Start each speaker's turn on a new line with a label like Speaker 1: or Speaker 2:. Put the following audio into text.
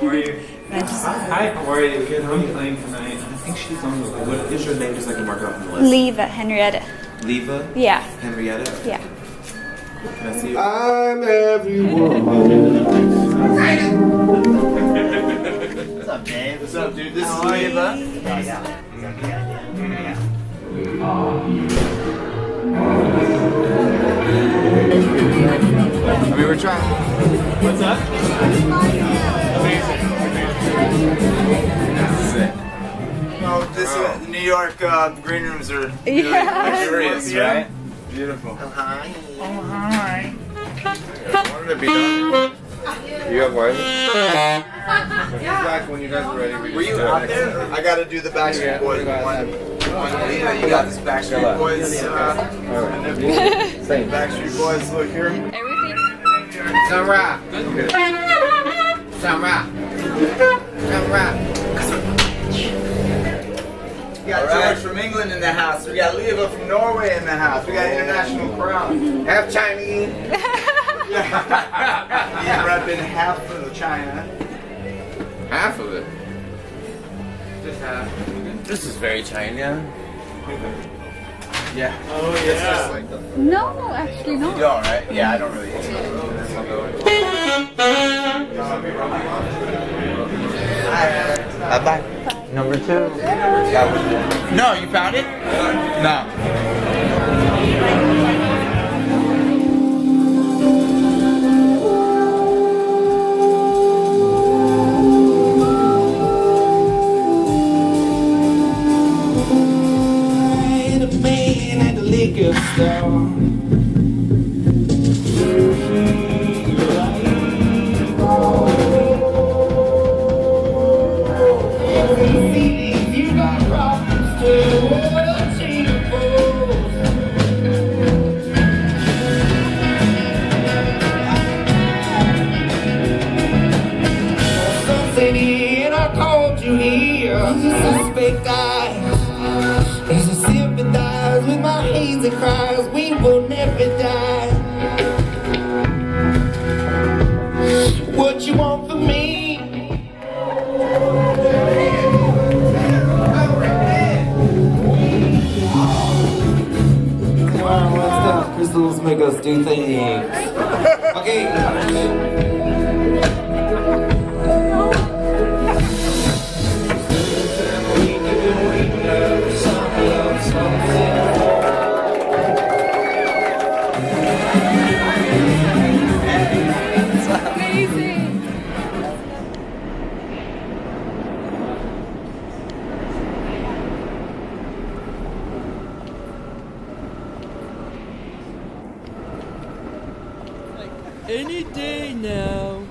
Speaker 1: How are you? Hi, how are you? Good. How are you playing tonight? I think she's on the list. What is your name? Just so I can mark it off on the list.
Speaker 2: Leva, Henriette.
Speaker 1: Leva?
Speaker 2: Yeah.
Speaker 1: Henriette?
Speaker 2: Yeah.
Speaker 1: Can I see you?
Speaker 3: I'm everyone.
Speaker 4: What's up, Dave?
Speaker 1: What's up, dude? This
Speaker 4: How
Speaker 1: is
Speaker 4: are you, bud?
Speaker 1: Leva.
Speaker 3: I mean, we're trying.
Speaker 1: What's up?
Speaker 3: Sick.
Speaker 4: Oh, this New York green rooms are
Speaker 1: Luxurious, right?
Speaker 3: Beautiful.
Speaker 4: Oh, hi.
Speaker 3: When did it be done? You have wine? Back when you guys were ready.
Speaker 4: Were you out there? I gotta do the Backstreet Boys one. You got this Backstreet Boys.
Speaker 3: Same.
Speaker 4: Backstreet Boys, look here.
Speaker 2: Everything.
Speaker 4: Samra. Samra. Samra. We got George from England in the house. We got Leva from Norway in the house. We got international crowd. Half Chinese. He's repping half of China.
Speaker 3: Half of it.
Speaker 4: Just half.
Speaker 3: This is very China.
Speaker 4: Yeah.
Speaker 1: Oh,
Speaker 4: It's just like the.
Speaker 2: No, actually
Speaker 4: You
Speaker 2: no.
Speaker 4: don't, right? Yeah, I don't really eat it. Bye. Number 2. No, you found it? No.
Speaker 5: Cries, we will never die. What you want from me? Come on, let's stop. Crystals make us do things. Okay.
Speaker 6: Any day now.